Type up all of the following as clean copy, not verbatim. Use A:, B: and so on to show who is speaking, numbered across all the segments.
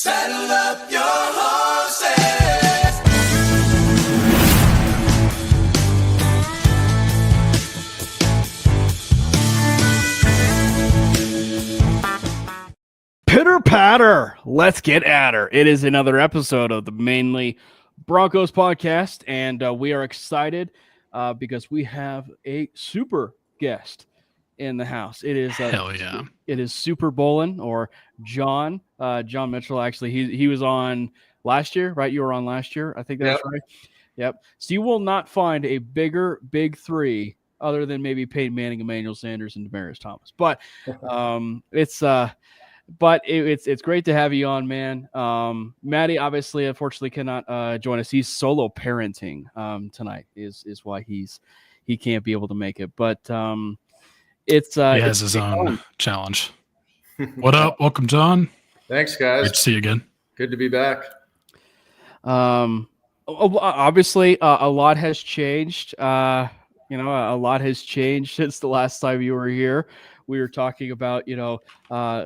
A: Saddle up your horses.
B: Pitter patter, let's get at her. It is another episode of the Manely Broncos Podcast, and we are excited because we have a super guest in the house. It is
C: hell yeah!
B: It is Super Bolin or John Mitchell. Actually, he was on last year, right? You were on last year, I think that's right. Yep. So you will not find a bigger big three other than maybe Peyton Manning, Emmanuel Sanders, and Demaryius Thomas. But it's great to have you on, man. Matty obviously, unfortunately, cannot join us. He's solo parenting tonight. Is why he can't be able to make it. But he
C: has his own challenge. What up? Welcome, John.
D: Thanks, guys.
C: Good to see you again.
D: Good to be back.
B: Obviously, a lot has changed. A lot has changed since the last time you were here. We were talking about,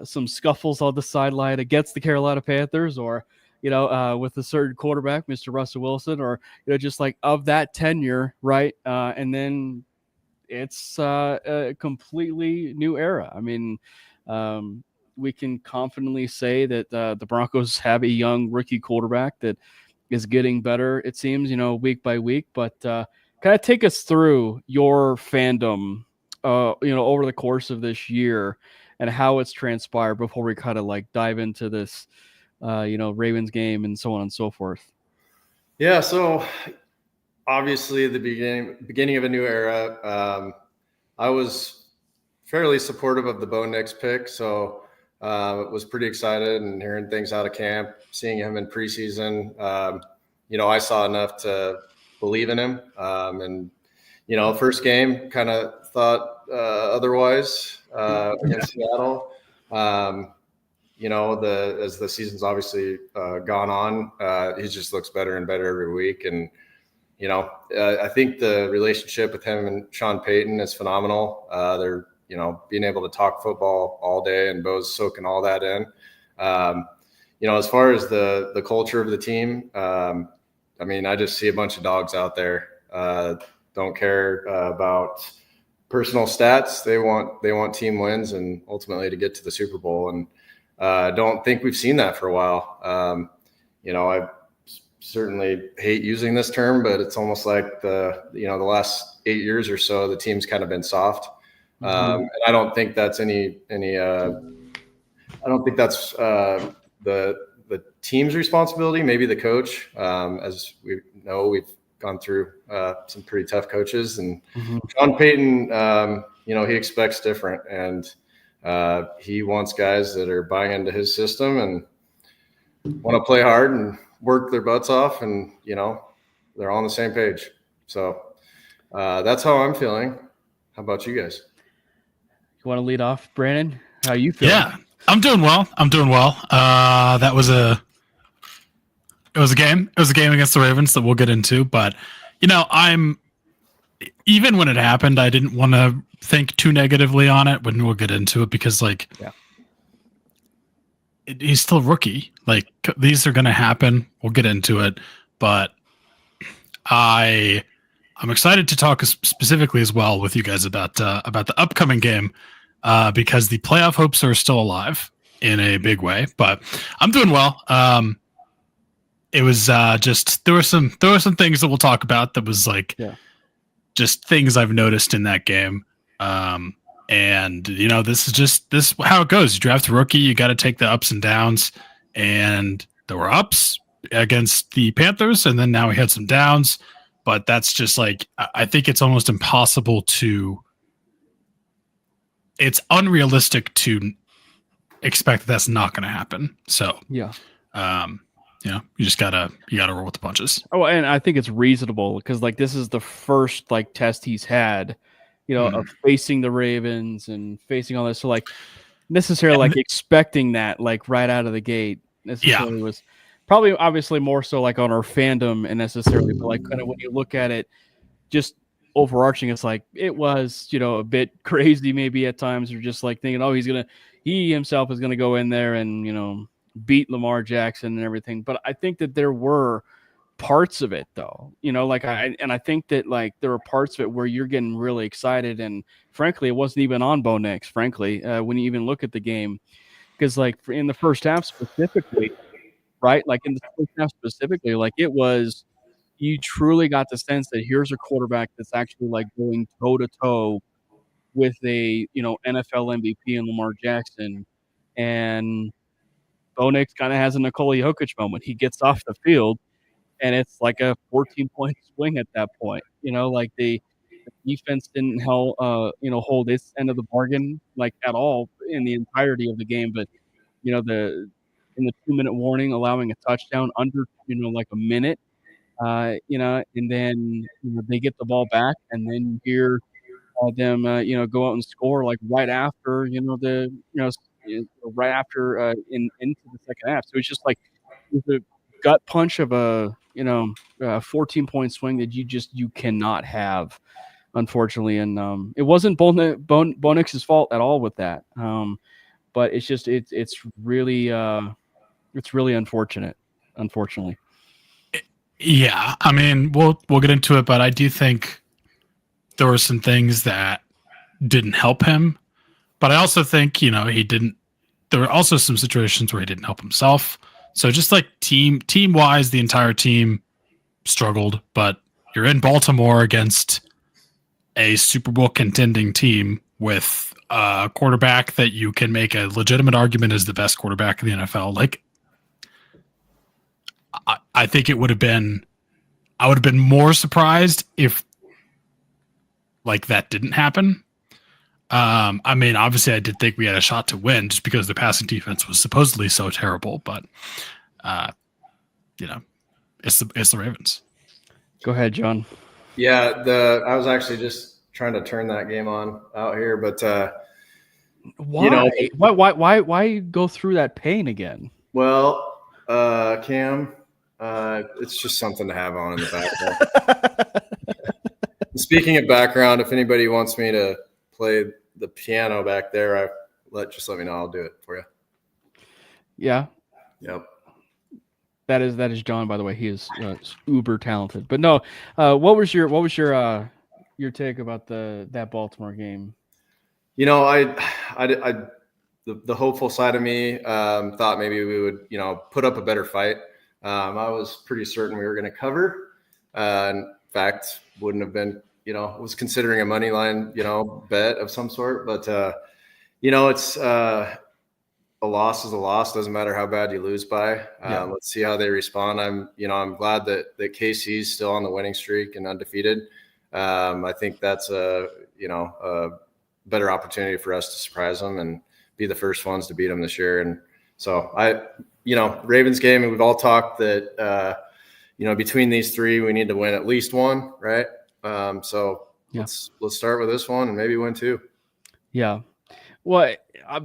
B: some scuffles on the sideline against the Carolina Panthers, or, with a certain quarterback, Mr. Russell Wilson, or, just like of that tenure, right? And then it's a completely new era. I mean, we can confidently say that the Broncos have a young rookie quarterback that is getting better, it seems, week by week. But kind of take us through your fandom over the course of this year and how it's transpired before we kind of like dive into this, Ravens game and so on and so forth.
D: Yeah. So obviously the beginning of a new era. I was fairly supportive of the Bo Nix pick. So was pretty excited and hearing things out of camp, seeing him in preseason. I saw enough to believe in him. First game kind of thought otherwise against Seattle. As the season's obviously gone on, he just looks better and better every week. And, I think the relationship with him and Sean Payton is phenomenal. They're, being able to talk football all day, and Bo's soaking all that in. As far as the culture of the team, I just see a bunch of dogs out there. Don't care about personal stats. They want team wins and ultimately to get to the Super Bowl. And I don't think we've seen that for a while. I certainly hate using this term, but it's almost like the last 8 years or so, the team's kind of been soft. And I don't think that's I don't think that's the team's responsibility, maybe the coach. As we know, we've gone through some pretty tough coaches, and Sean Payton, he expects different, and he wants guys that are buying into his system and want to play hard and work their butts off, and they're all on the same page. So that's how I'm feeling. How about you guys?
B: You want to lead off, Brandon? How you feeling?
C: Yeah, I'm doing well. It was a game. It was a game against the Ravens that we'll get into. But, even when it happened, I didn't want to think too negatively on it when we'll get into it, because he's still a rookie. Like, these are going to happen. We'll get into it. But I'm excited to talk specifically as well with you guys about the upcoming game, because the playoff hopes are still alive in a big way. But I'm doing well. It was just there were some things that we'll talk about that was just things I've noticed in that game. And this is how it goes. You draft a rookie, you got to take the ups and downs, and there were ups against the Panthers, and then now we had some downs. But that's just I think it's almost impossible it's unrealistic to expect that's not going to happen. So
B: yeah.
C: You just gotta roll with the punches.
B: Oh, and I think it's reasonable because this is the first test he's had, of facing the Ravens and facing all this. So necessarily expecting that right out of the gate necessarily was probably obviously more so on our fandom and necessarily, but kind of when you look at it, just overarching, it's it was a bit crazy maybe at times. You're just thinking, oh, he himself is gonna go in there and beat Lamar Jackson and everything. But I think that there were parts of it though, I think that like there were parts of it where you're getting really excited, and frankly, it wasn't even on Bo Nix, frankly, when you even look at the game, because like in the first half specifically, right? Like in the first half specifically, like it was, you truly got the sense that here's a quarterback that's actually like going toe to toe with a NFL MVP and Lamar Jackson, and Bo Nix kind of has a Nikola Jokic moment. He gets off the field, and it's like a 14-point swing at that point. Like the defense didn't hold its end of the bargain like at all in the entirety of the game. But the in the 2-minute warning, allowing a touchdown under like a minute, and then they get the ball back, and then you hear them go out and score like right after right after into the second half. So it's just like it was a gut punch of a 14-point swing that you cannot have, unfortunately. And it wasn't Bo Nix's fault at all with that. But it's just it's really unfortunate, unfortunately.
C: Yeah, I mean, we'll get into it, but I do think there were some things that didn't help him. But I also think, he didn't. There were also some situations where he didn't help himself. So just like team wise, the entire team struggled. But you're in Baltimore against a Super Bowl contending team with a quarterback that you can make a legitimate argument is the best quarterback in the NFL. Like, I think I would have been more surprised if like that didn't happen. I mean, obviously I did think we had a shot to win just because the passing defense was supposedly so terrible, but it's the Ravens.
B: Go ahead, John.
D: Yeah, I was actually just trying to turn that game on out here, but
B: why go through that pain again?
D: Well, Cam, it's just something to have on in the background. Speaking of background, if anybody wants me to play the piano back there, just let me know. I'll do it for you.
B: Yeah.
D: Yep.
B: That is John, by the way. He is uber talented. But no, what was your take about that Baltimore game?
D: The hopeful side of me thought maybe we would put up a better fight. I was pretty certain we were going to cover. In fact, wouldn't have been was considering a money line bet of some sort. But it's a loss is a loss. Doesn't matter how bad you lose by. Let's see how they respond. I'm glad that KC's still on the winning streak and undefeated. I think that's a better opportunity for us to surprise them and be the first ones to beat them this year. And so Ravens game, and we've all talked that between these three, we need to win at least one, right? Let's start with this one and maybe win two. Yeah.
B: Well,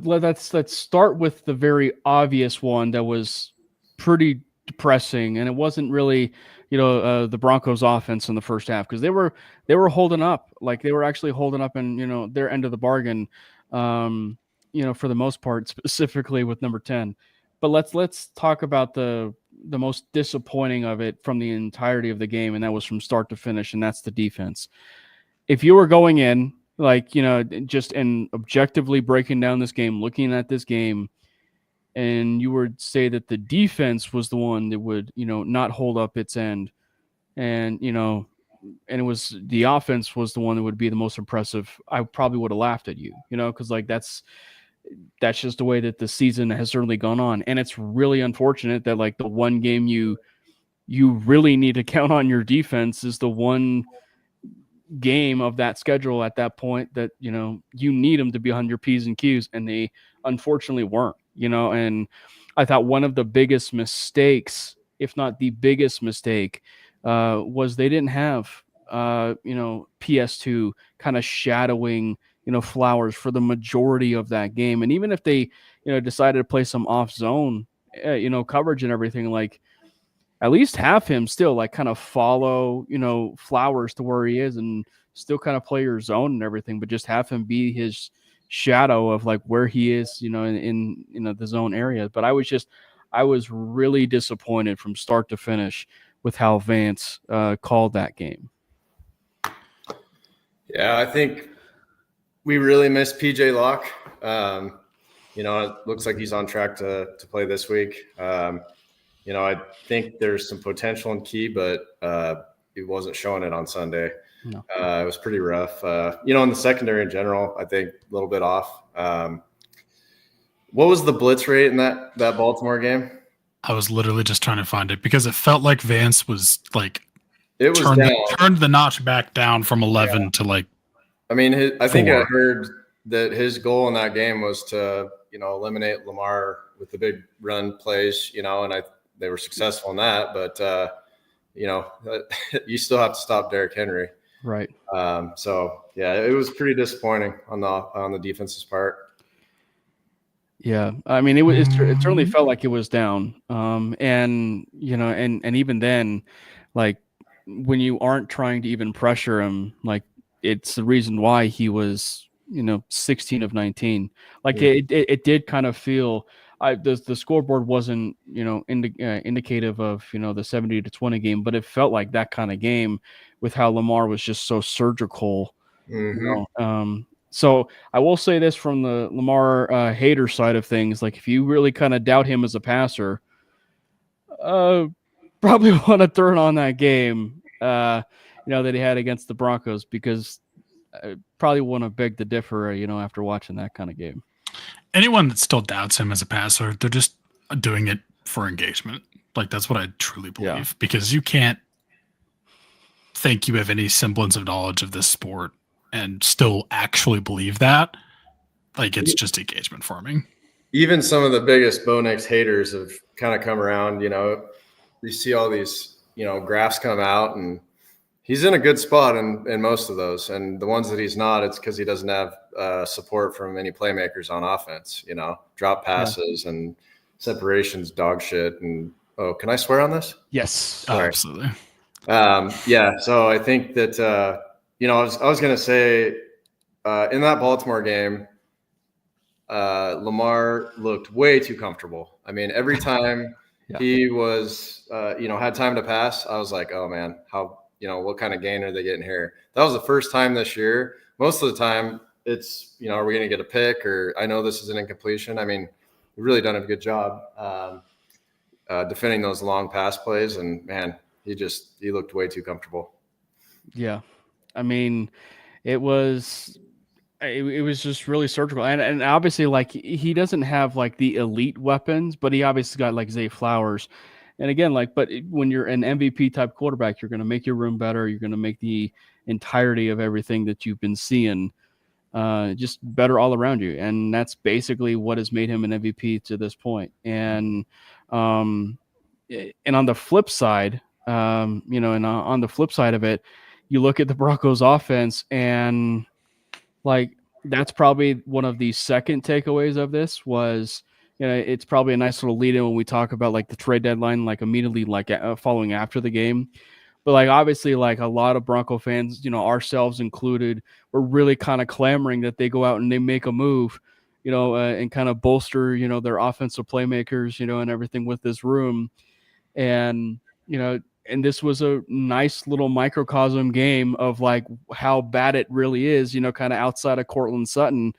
B: let's start with the very obvious one that was pretty depressing, and it wasn't really, the Broncos offense in the first half, because they were holding up, like they were actually holding up in their end of the bargain, for the most part, specifically with number 10. But let's talk about the most disappointing of it from the entirety of the game, and that was from start to finish, and that's the defense. If you were going in, just and objectively breaking down this game, looking at this game, and you would say that the defense was the one that would, not hold up its end, and it was the offense was the one that would be the most impressive, I probably would have laughed at you, because like that's just the way that the season has certainly gone on. And it's really unfortunate that like the one game you really need to count on your defense is the one game of that schedule at that point that you need them to be on your P's and Q's, and they unfortunately weren't. And I thought one of the biggest mistakes, if not the biggest mistake, was they didn't have PS2 kind of shadowing Flowers for the majority of that game. And even if they decided to play some off zone coverage and everything, like at least have him still like kind of follow, Flowers to where he is and still kind of play your zone and everything, but just have him be his shadow of like where he is, in the zone area. But I I was really disappointed from start to finish with how Vance called that game.
D: Yeah, I think we really missed PJ Locke. It looks like he's on track to play this week. I think there's some potential in Key, but he wasn't showing it on Sunday.
B: No.
D: It was pretty rough. In the secondary in general, I think a little bit off. What was the blitz rate in that Baltimore game?
C: I was literally just trying to find it because it felt like Vance was like turned the notch back down from 11 to like.
D: I mean, I think
C: 4.
D: I heard that his goal in that game was to eliminate Lamar with the big run plays. And they were successful in that, but you still have to stop Derrick Henry.
B: Right.
D: So yeah, it was pretty disappointing on the defense's part.
B: Yeah, I mean, it certainly felt like it was down. And even then, like when you aren't trying to even pressure him, like it's the reason why he was 16 of 19. Like it did kind of feel. The scoreboard wasn't indicative of the 70-20 game, but it felt like that kind of game with how Lamar was just so surgical.
D: Mm-hmm.
B: So I will say this from the Lamar hater side of things, like if you really kind of doubt him as a passer, probably want to turn on that game that he had against the Broncos, because I probably want to beg to differ after watching that kind of game.
C: Anyone that still doubts him as a passer, they're just doing it for engagement. Like that's what I truly believe, because you can't think you have any semblance of knowledge of this sport and still actually believe that. Like it's just engagement farming.
D: Even some of the biggest Bo Nix haters have kind of come around. You see all these graphs come out, and he's in a good spot in most of those. And the ones that he's not, it's because he doesn't have support from any playmakers on offense. Drop passes and separations, dog shit. And can I swear on this?
B: Yes,
D: sorry.
C: Absolutely.
D: So I think that I was going to say in that Baltimore game, Lamar looked way too comfortable. I mean, every time he was had time to pass, I was like, oh man, how what kind of gain are they getting here? That was the first time this year. Most of the time it's, are we going to get a pick, or I know this is an incompletion. I mean, we've really done a good job defending those long pass plays, and man, he looked way too comfortable.
B: Yeah. I mean, it was just really surgical. And obviously, like, he doesn't have like the elite weapons, but he obviously got like Zay Flowers. And again, but when you're an MVP type quarterback, you're going to make your room better. You're going to make the entirety of everything that you've been seeing just better all around you. And that's basically what has made him an MVP to this point. And on the flip side, on the flip side of it, you look at the Broncos offense, and like that's probably one of the second takeaways of this was, it's probably a nice little lead in when we talk about like the trade deadline, like immediately like following after the game. But like obviously like a lot of Bronco fans, ourselves included, were really kind of clamoring that they go out and they make a move, and kind of bolster, their offensive playmakers, and everything with this room. And, and this was a nice little microcosm game of like how bad it really is, kind of outside of Cortland Sutton.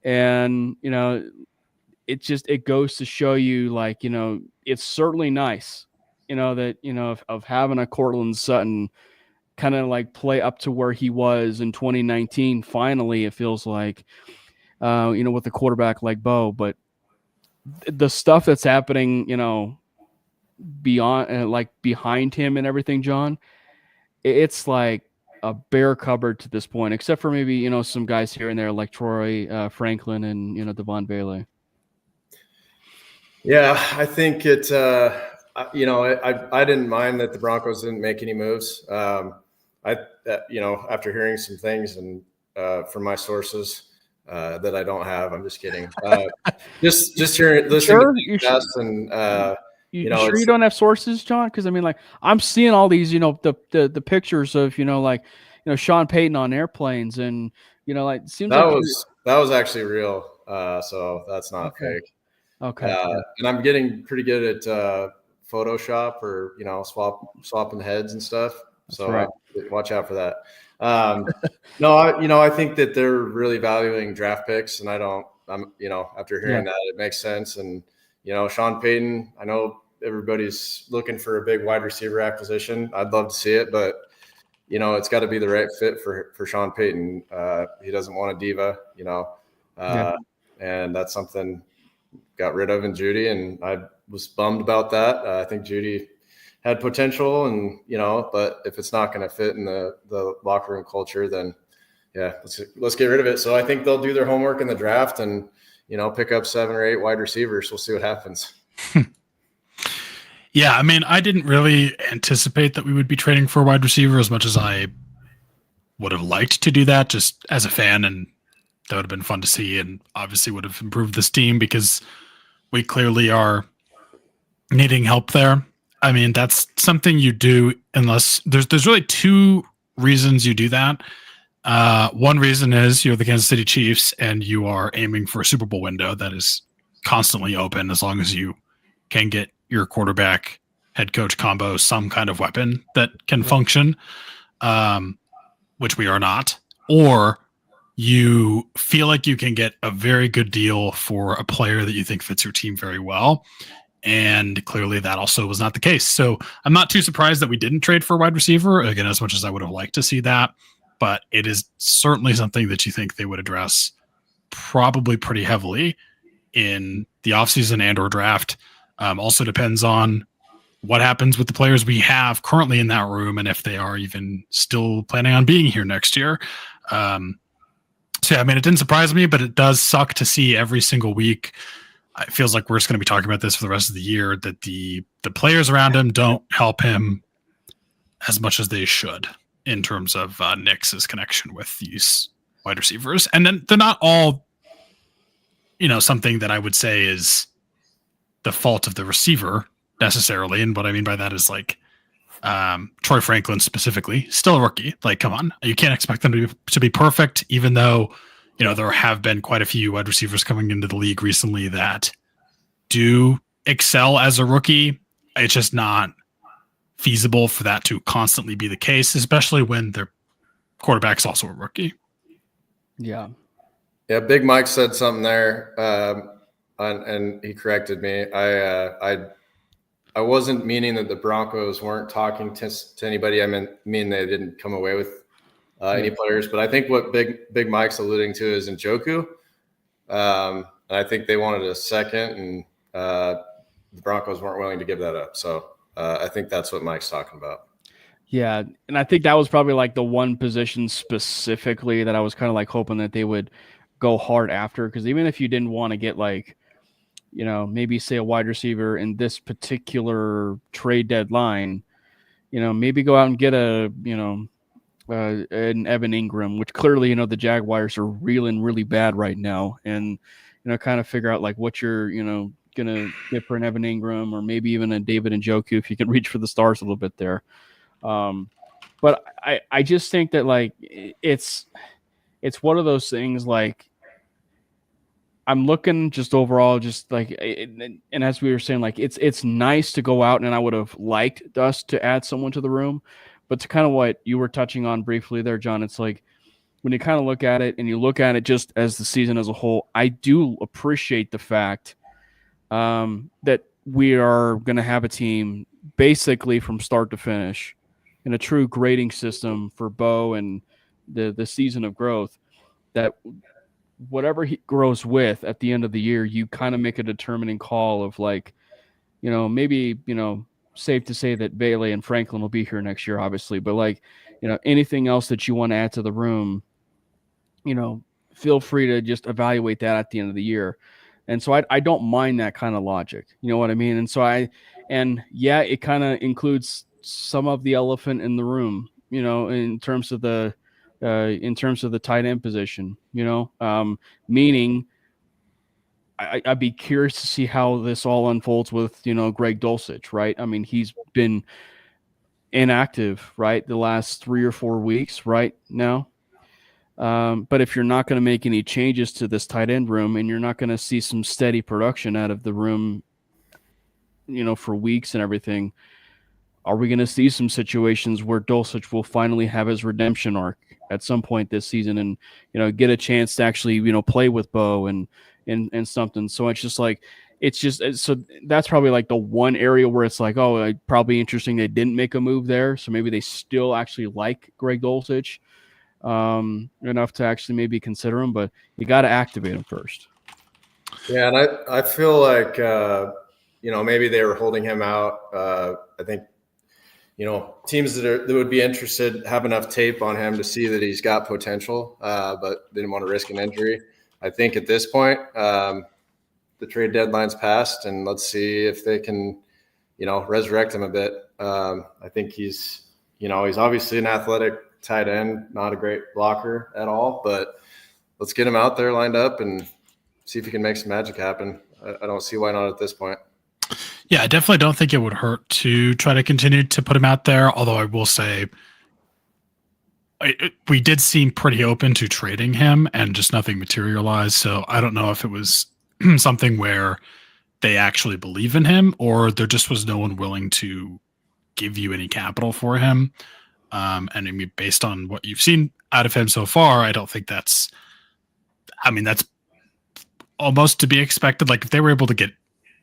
B: And, it goes to show you like, it's certainly nice, that, of having a Cortland Sutton kind of like play up to where he was in 2019. Finally, it feels like, with a quarterback like Bo, but the stuff that's happening, beyond like behind him and everything, John, it's like a bare cupboard to this point, except for maybe some guys here and there like Troy Franklin and Devon Bailey.
D: Yeah, I think it I didn't mind that the Broncos didn't make any moves. After hearing some things and from my sources that I don't have, I'm just kidding. Just hearing, listening to podcasts and
B: you sure you don't have sources, John? Because I mean, like I'm seeing all these, the pictures of Sean Payton on airplanes, and like it seems
D: that was actually real. So that's not fake.
B: Okay.
D: And I'm getting pretty good at Photoshop or, swapping heads and stuff.
B: That's
D: So
B: right.
D: watch out for that. No, I think that they're really valuing draft picks, and after hearing that, it makes sense. And, Sean Payton, I know everybody's looking for a big wide receiver acquisition. I'd love to see it, but it's got to be the right fit for Sean Payton. He doesn't want a diva, and that's something got rid of in Judy, and I was bummed about that. I think Judy had potential, and but if it's not going to fit in the locker room culture, then let's get rid of it. So I think they'll do their homework in the draft and pick up 7 or 8 wide receivers. We'll see what happens.
C: Yeah, I mean, I didn't really anticipate that we would be trading for a wide receiver as much as I would have liked to do that just as a fan, and that would have been fun to see and obviously would have improved this team because we clearly are needing help there. I mean, that's something you do unless there's really 2 reasons you do that. One reason is you're the Kansas City Chiefs and you are aiming for a Super Bowl window that is constantly open as long as you can get your quarterback head coach combo some kind of weapon that can function, which we are not, or you feel like you can get a very good deal for a player that you think fits your team very well. And clearly that also was not the case. So I'm not too surprised that we didn't trade for a wide receiver, again, as much as I would have liked to see that. But it is certainly something that you think they would address probably pretty heavily in the offseason and or draft. Also depends on what happens with the players we have currently in that room and if they are even still planning on being here next year. So, I mean, it didn't surprise me, but it does suck to see every single week. It feels like we're just going to be talking about this for the rest of the year, that the players around him don't help him as much as they should in terms of Nick's connection with these wide receivers. And then they're not all, something that I would say is the fault of the receiver necessarily. And what I mean by that is like Troy Franklin specifically, still a rookie. Like, come on, you can't expect them to be perfect, even though, there have been quite a few wide receivers coming into the league recently that do excel as a rookie. It's just not feasible for that to constantly be the case, especially when their quarterback's also a rookie.
B: Yeah.
D: Yeah. Big Mike said something there. And he corrected me. I wasn't meaning that the Broncos weren't talking to anybody. I mean they didn't come away with any players. But I think what Big Mike's alluding to is Njoku. And I think they wanted a second, and the Broncos weren't willing to give that up. So I think that's what Mike's talking about.
B: Yeah, and I think that was probably like the one position specifically that I was kind of like hoping that they would go hard after, because even if you didn't want to get like, maybe say a wide receiver in this particular trade deadline, maybe go out and get an Evan Ingram, which clearly, the Jaguars are reeling really bad right now, and, kind of figure out like what you're, going to get for an Evan Ingram, or maybe even a David Njoku if you can reach for the stars a little bit there. But I just think that like it's one of those things, like I'm looking just overall, just like, and as we were saying, like it's nice to go out, and I would have liked us to add someone to the room, but to kind of what you were touching on briefly there, John, it's like when you kind of look at it and you look at it just as the season as a whole, I do appreciate the fact that we are going to have a team basically from start to finish in a true grading system for Bo and the season of growth, that whatever he grows with at the end of the year, you kind of make a determining call of like, maybe, safe to say that Bailey and Franklin will be here next year, obviously, but like, anything else that you want to add to the room, feel free to just evaluate that at the end of the year. And so I don't mind that kind of logic, you know what I mean? And so it kind of includes some of the elephant in the room, in terms of the tight end position, meaning I'd be curious to see how this all unfolds with, Greg Dulcich, right? I mean, he's been inactive, right, the last 3 or 4 weeks right now. But if you're not going to make any changes to this tight end room and you're not going to see some steady production out of the room, for weeks and everything, are we going to see some situations where Dulcich will finally have his redemption arc at some point this season and, get a chance to actually, play with Bo and something? So it's just like, so that's probably like the one area where it's like, oh, probably interesting they didn't make a move there. So maybe they still actually like Greg Dulcich enough to actually maybe consider him, but you got to activate him first.
D: Yeah, and I feel like, maybe they were holding him out. I think, teams that would be interested have enough tape on him to see that he's got potential, but didn't want to risk an injury. I think at this point, the trade deadline's passed, and let's see if they can, resurrect him a bit. I think he's obviously an athletic tight end, not a great blocker at all, but let's get him out there lined up and see if he can make some magic happen. I don't see why not at this point.
C: Yeah, I definitely don't think it would hurt to try to continue to put him out there. Although I will say we did seem pretty open to trading him and just nothing materialized. So I don't know if it was something where they actually believe in him or there just was no one willing to give you any capital for him. And I mean, based on what you've seen out of him so far, I don't think that's almost to be expected. Like if they were able to get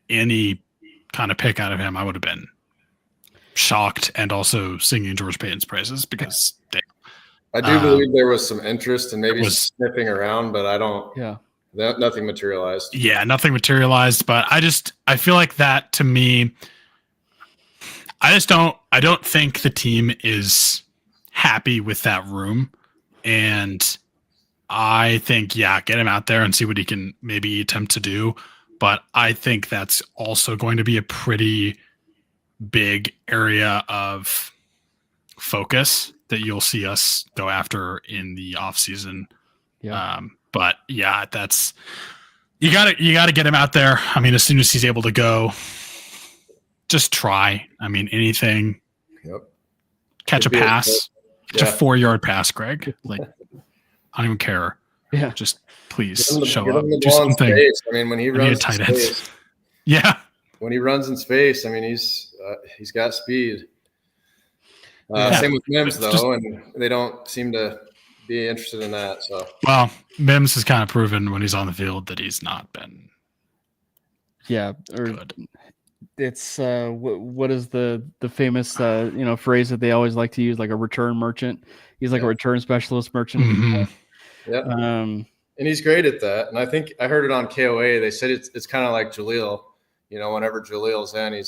C: any kind of pick out of him, I would have been shocked and also singing George Payton's praises because
D: I do believe there was some interest and maybe sniffing around, but I don't.
B: Yeah.
D: Nothing materialized.
C: Yeah, nothing materialized. But I feel like that to me, I don't think the team is happy with that room. And I think, get him out there and see what he can maybe attempt to do. But I think that's also going to be a pretty big area of focus that you'll see us go after in the offseason.
B: Yeah.
C: But that's you gotta get him out there. I mean, as soon as he's able to go, just try. I mean, anything.
D: Yep.
C: Catch a pass. Catch a 4-yard pass, Greg. Like, I don't even care.
B: Yeah.
C: Just please show
D: give
C: up.
D: him the
C: Do
D: ball in
C: something.
D: space. I mean, when he runs in space, when he runs in space, I mean, he's got speed. Same with Mims though, and they don't seem to be interested in that. So
C: Mims has kind of proven when he's on the field that he's not been.
B: Yeah, or
C: good.
B: It's what is the famous phrase that they always like to use, like a return merchant. He's like a return specialist merchant.
C: Mm-hmm.
D: Yeah. And he's great at that. And I think I heard it on KOA. They said it's kind of like Jaleel. Whenever Jaleel's in,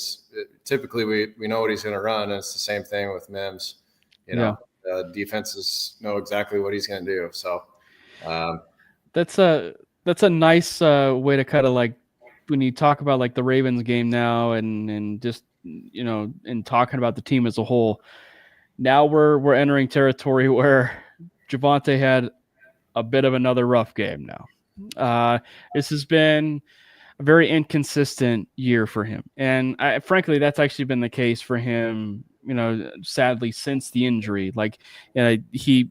D: typically we know what he's going to run, and it's the same thing with Mims. Defenses know exactly what he's going to do. So
B: that's a nice way to kind of like when you talk about like the Ravens game now and just and talking about the team as a whole. Now we're entering territory where Javonte had a bit of another rough game now. This has been a very inconsistent year for him. And frankly, that's actually been the case for him, sadly, since the injury. Like he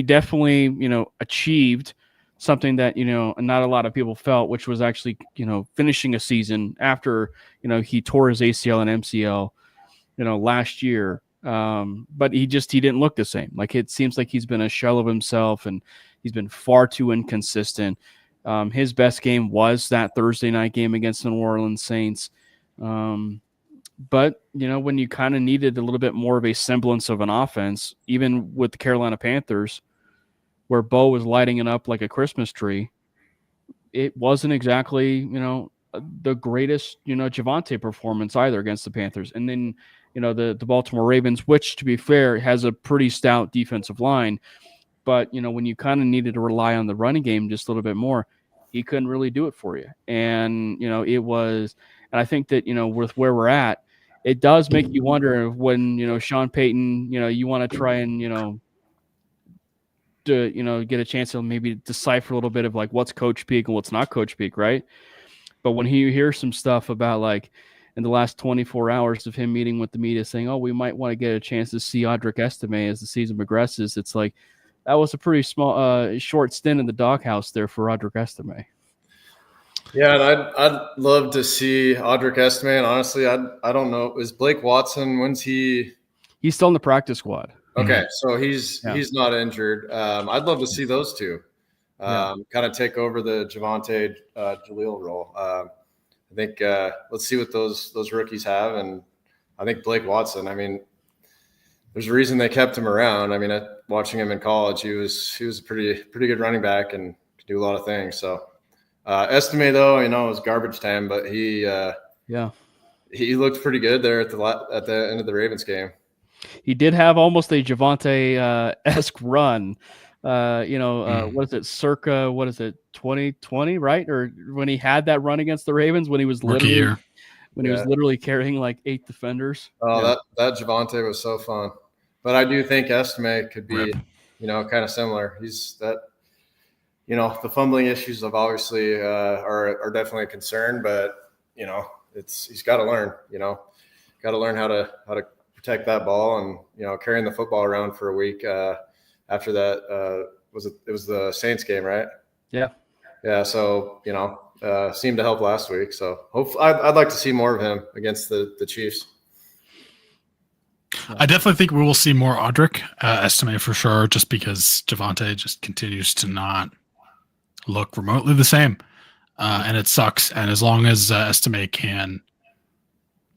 B: definitely, achieved something that, not a lot of people felt, which was actually, finishing a season after, he tore his ACL and MCL, last year. But he didn't look the same. Like it seems like he's been a shell of himself and he's been far too inconsistent. His best game was that Thursday night game against the New Orleans Saints. But, when you kind of needed a little bit more of a semblance of an offense, even with the Carolina Panthers, where Bo was lighting it up like a Christmas tree, it wasn't exactly, the greatest, Javonte performance either against the Panthers. And then, the Baltimore Ravens, which, to be fair, has a pretty stout defensive line. But, when you kind of needed to rely on the running game just a little bit more, he couldn't really do it for you. And, it was – and I think that, with where we're at, it does make you wonder when, Sean Payton, you want to try and, get a chance to maybe decipher a little bit of like what's coach speak and what's not coach speak, right? But when you hear some stuff about like in the last 24 hours of him meeting with the media saying, oh, we might want to get a chance to see Audric Estime as the season progresses, it's like, that was a pretty small, short stint in the doghouse there for Roderick Estime.
D: Yeah, and I'd love to see Audric Estime. And honestly, I don't know. Is Blake Watson? When's he?
B: He's still in the practice squad.
D: Okay, so he's not injured. I'd love to see those two kind of take over the Javonte Jaleel role. I think let's see what those rookies have, and I think Blake Watson. I mean, there's a reason they kept him around. I mean, watching him in college, he was a pretty good running back and could do a lot of things. So. Estime though, it was garbage time, but he looked pretty good there at the end of the Ravens game.
B: He did have almost a Javonte esque run. What is it? Circa 2020, right? Or when he had that run against the Ravens when he was literally carrying like 8 defenders.
D: Oh, that Javonte was so fun. But I do think Estime could be, kind of similar. He's that. The fumbling issues have obviously are definitely a concern, but he's got to learn. Got to learn how to protect that ball, and carrying the football around for a week after that it was the Saints game, right?
B: Yeah.
D: So seemed to help last week. So hopefully, I'd like to see more of him against the Chiefs.
C: I definitely think we will see more Audric Estime for sure, just because Javonte just continues to not look remotely the same, and it sucks. And as long as Estime can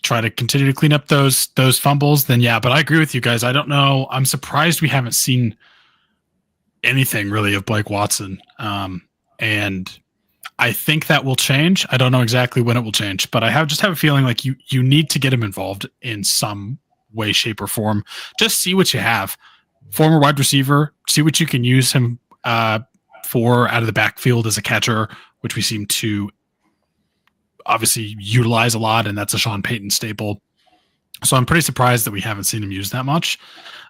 C: try to continue to clean up those fumbles, then yeah. But I agree with you guys. I don't know. I'm surprised we haven't seen anything really of Blake Watson, and I think that will change. I don't know exactly when it will change, but I just have a feeling like you need to get him involved in some way, shape, or form. Just see what you have. Former wide receiver, see what you can use him for out of the backfield as a catcher, which we seem to obviously utilize a lot, and that's a Sean Payton staple. So I'm pretty surprised that we haven't seen him used that much.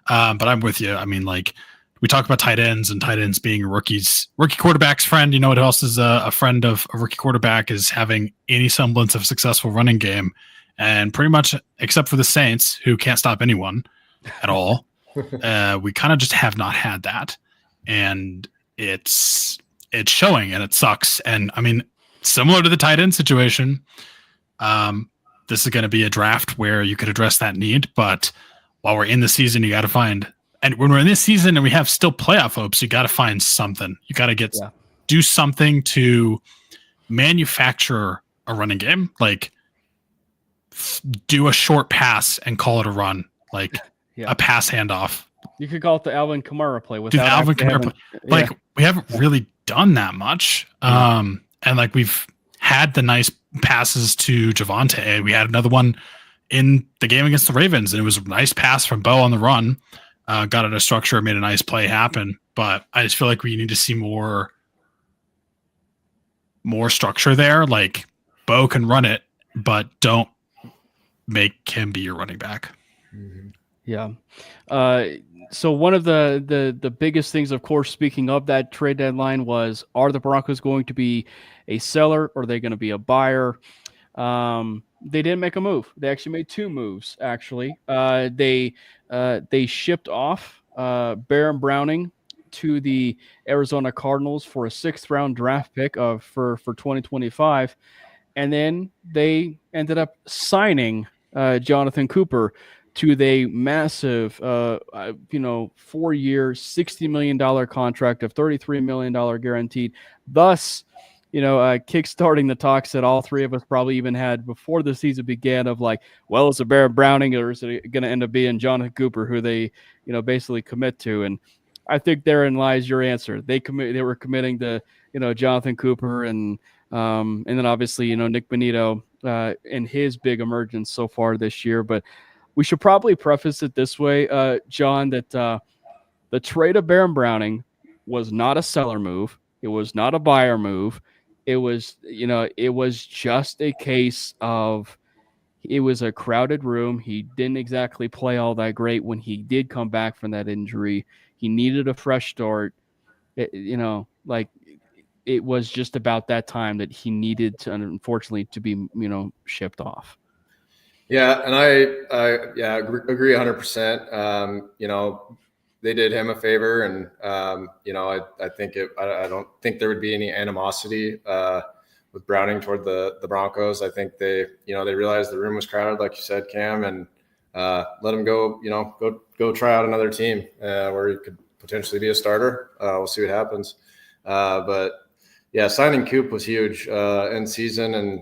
C: But I'm with you. I mean, like, we talk about tight ends and tight ends being a rookie quarterback's friend. You know what else is a friend of a rookie quarterback is having any semblance of successful running game. And pretty much, except for the Saints, who can't stop anyone at all, we kind of just have not had that. And it's showing, and it sucks. And I mean, similar to the tight end situation, this is going to be a draft where you could address that need. But while we're in the season, you got to find, and when we're in this season and we have still playoff hopes, you got to find something. You got to do something to manufacture a running game, like do a short pass and call it a run, like a pass handoff.
B: You could call it the Alvin Kamara play.
C: We haven't really done that much. And like we've had the nice passes to Javonte. We had another one in the game against the Ravens, and it was a nice pass from Bo on the run. Got it a structure, made a nice play happen. But I just feel like we need to see more structure there. Like Bo can run it, but don't make him be your running back.
B: Yeah. So one of the biggest things, of course, speaking of that trade deadline, was, are the Broncos going to be a seller or are they going to be a buyer? They didn't make a move. They actually made 2 moves. Actually, they shipped off Baron Browning to the Arizona Cardinals for a 6th round draft pick for 2025, and then they ended up signing Jonathan Cooper to the massive, 4-year, $60 million contract of $33 million guaranteed. Thus, kickstarting the talks that all 3 of us probably even had before the season began of like, well, is it Barrett Browning or is it going to end up being Jonathan Cooper, who they, basically commit to? And I think therein lies your answer. They were committing to, Jonathan Cooper and then obviously, Nick Bonito in his big emergence so far this year. But we should probably preface it this way, John, that the trade of Baron Browning was not a seller move. It was not a buyer move. It was, it was just a case of, it was a crowded room. He didn't exactly play all that great when he did come back from that injury. He needed a fresh start. It was just about that time that he needed to, unfortunately, to be, shipped off.
D: Yeah, and I agree 100%. they did him a favor, and I think I don't think there would be any animosity with Browning toward the Broncos. I think they realized the room was crowded, like you said, Cam, and let him go. Go try out another team where he could potentially be a starter. We'll see what happens. But yeah, signing Coop was huge in season, and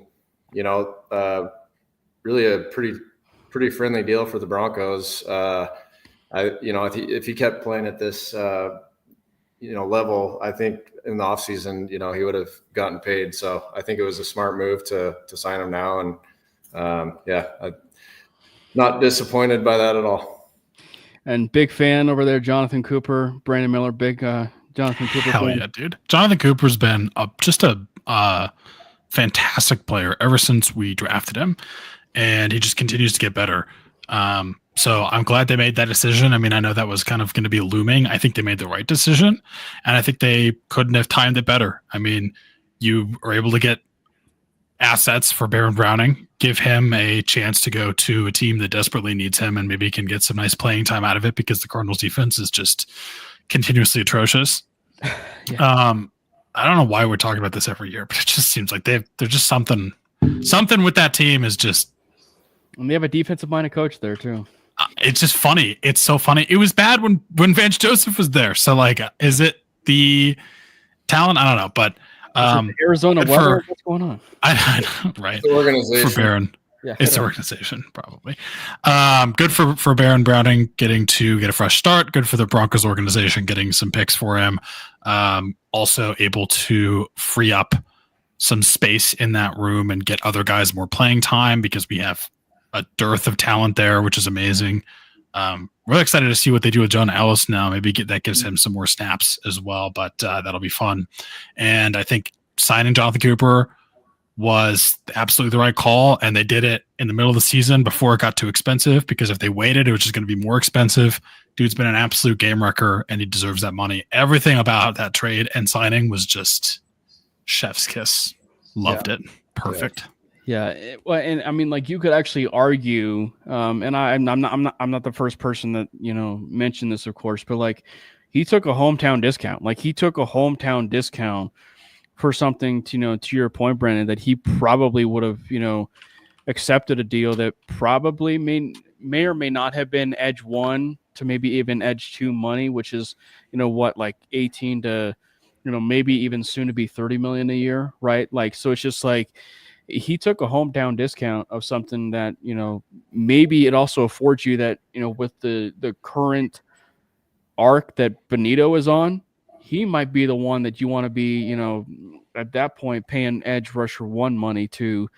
D: really a pretty friendly deal for the Broncos. If he kept playing at this level, I think in the offseason, he would have gotten paid. So I think it was a smart move to sign him now, and I'm not disappointed by that at all.
B: And big fan over there, Jonathan Cooper, Brandon Miller, big Jonathan Cooper.
C: Hell
B: fan.
C: Yeah, dude. Jonathan Cooper's been just a fantastic player ever since we drafted him, and he just continues to get better. So I'm glad they made that decision. I mean, I know that was kind of going to be looming. I think they made the right decision, and I think they couldn't have timed it better. I mean, you are able to get assets for Baron Browning, give him a chance to go to a team that desperately needs him, and maybe he can get some nice playing time out of it because the Cardinals defense is just continuously atrocious. Yeah. I don't know why we're talking about this every year, but it just seems like they're just something with that team is just.
B: And they have a defensive-minded coach there too.
C: It's just funny. It's so funny. It was bad when Vance Joseph was there. So is it the talent? I don't know, but
B: Arizona weather. What's going on?
C: I know, right?
D: The organization.
C: For Baron.
B: Yeah,
C: it's the organization, probably. Good for Baron Browning getting to get a fresh start. Good for the Broncos organization getting some picks for him. Also able to free up some space in that room and get other guys more playing time because we have a dearth of talent there, which is amazing. Really excited to see what they do with John Ellis now. Maybe that gives him some more snaps as well, but that'll be fun. And I think signing Jonathan Cooper was absolutely the right call, and they did it in the middle of the season before it got too expensive, because if they waited, it was just going to be more expensive. Dude's been an absolute game wrecker, and he deserves that money. Everything about that trade and signing was just chef's kiss. Loved it. Perfect.
B: Yeah, well, and I mean, like, you could actually argue, and I'm not the first person that mentioned this, of course, but like, he took a hometown discount. Like, he took a hometown discount for something to your point, Brandon, that he probably would have accepted a deal that probably may or may not have been edge 1 to maybe even edge 2 money, which is like 18 to maybe even soon to be 30 million a year, right? Like, so it's just like, he took a hometown discount of something that, maybe it also affords you that, with the current arc that Benito is on, he might be the one that you want to be, at that point paying edge rusher 1 money to,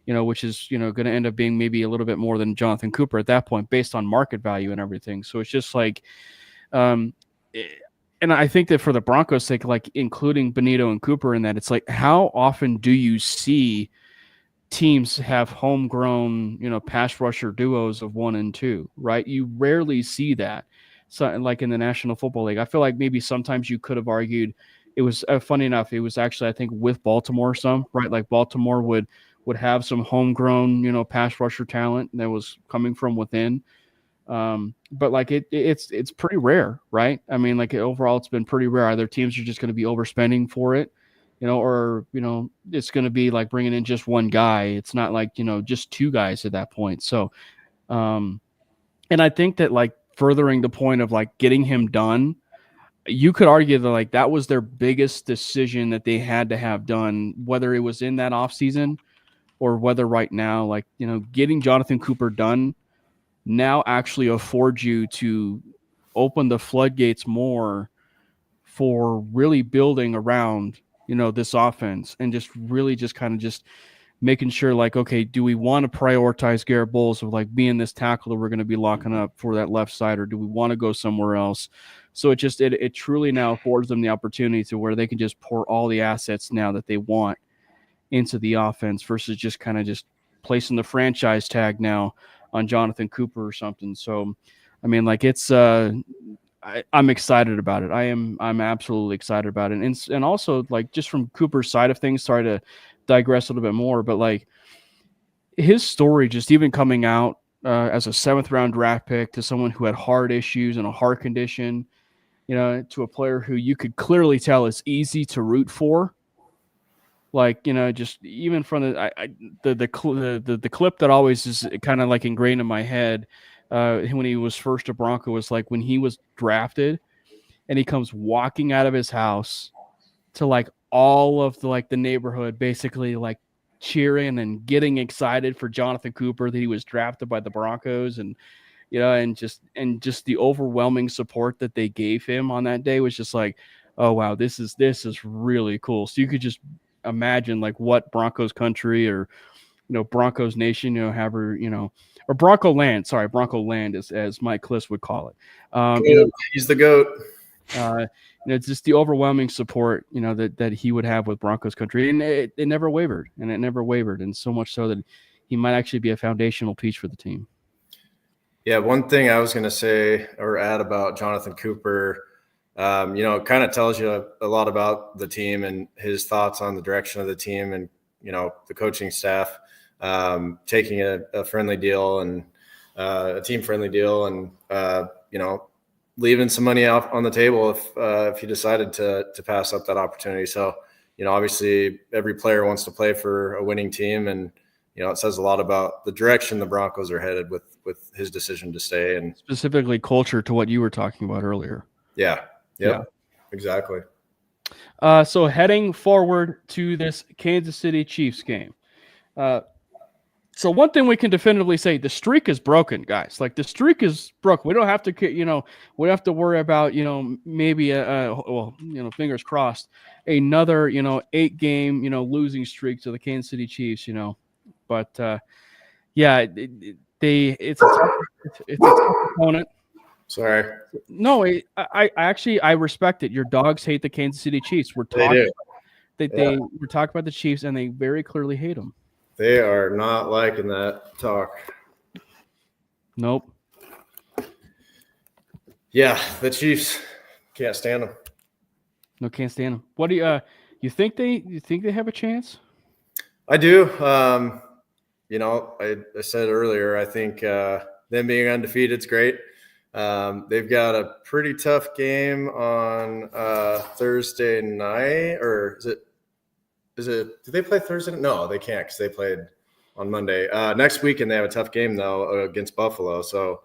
B: which is, going to end up being maybe a little bit more than Jonathan Cooper at that point based on market value and everything. So it's just like, and I think that for the Broncos' sake, like including Benito and Cooper in that, it's like, how often do you see teams have homegrown, pass rusher duos of 1 and 2, right? You rarely see that. So, like in the National Football League, I feel like maybe sometimes you could have argued it was funny enough. It was actually, I think, with Baltimore some, right? Like Baltimore would have some homegrown, pass rusher talent that was coming from within. But like it's pretty rare, right? I mean, like overall, it's been pretty rare. Either teams are just going to be overspending for it, or, it's going to be like bringing in just one guy. It's not like, just 2 guys at that point. So, and I think that like furthering the point of like getting him done, you could argue that like that was their biggest decision that they had to have done, whether it was in that offseason or whether right now, like, getting Jonathan Cooper done now actually affords you to open the floodgates more for really building around, this offense and just really just kind of just making sure like, okay, do we want to prioritize Garrett Bowles of like being this tackle that we're going to be locking up for that left side, or do we want to go somewhere else? So it truly now affords them the opportunity to where they can just pour all the assets now that they want into the offense versus just kind of just placing the franchise tag now on Jonathan Cooper or something. So, I mean, like it's I'm excited about it. I'm absolutely excited about it. And also like just from Cooper's side of things, sorry to digress a little bit more, but like his story just even coming out as a 7th round draft pick to someone who had heart issues and a heart condition, to a player who you could clearly tell is easy to root for. Like, just even from the clip that always is kind of like ingrained in my head when he was first a Bronco was like when he was drafted and he comes walking out of his house to like all of the neighborhood basically like cheering and getting excited for Jonathan Cooper that he was drafted by the Broncos, and and just the overwhelming support that they gave him on that day was just like, oh wow, this is really cool. So you could just imagine like what Broncos country or Broncos Nation, however, or Bronco Land, as Mike Kliss would call it.
D: He's the GOAT.
B: It's just the overwhelming support, that he would have with Broncos country, and it never wavered, and so much so that he might actually be a foundational piece for the team.
D: Yeah, one thing I was going to say or add about Jonathan Cooper, it kind of tells you a lot about the team and his thoughts on the direction of the team, and the coaching staff taking a friendly deal and a team friendly deal, and leaving some money out on the table if he decided to pass up that opportunity. So, obviously every player wants to play for a winning team, and, it says a lot about the direction the Broncos are headed with his decision to stay, and
B: specifically culture to what you were talking about earlier.
D: Yeah. Exactly.
B: So heading forward to this Kansas City Chiefs game. So one thing we can definitively say, the streak is broken, guys. Like the streak is broken. We don't have to, we don't have to worry about, maybe fingers crossed, another, 8-game, losing streak to the Kansas City Chiefs, but it's a tough opponent.
D: Sorry.
B: No, I respect it. Your dogs hate the Kansas City Chiefs. We're talking. We're talking about the Chiefs, and they very clearly hate them.
D: They are not liking that talk.
B: Nope.
D: Yeah, the Chiefs can't stand them.
B: No, can't stand them. What do you think they have a chance?
D: I do. I said earlier, I think them being undefeated is great. They've got a pretty tough game on Thursday night, or is it? Do they play Thursday? No, they can't because they played on Monday. Next weekend they have a tough game though against Buffalo. So,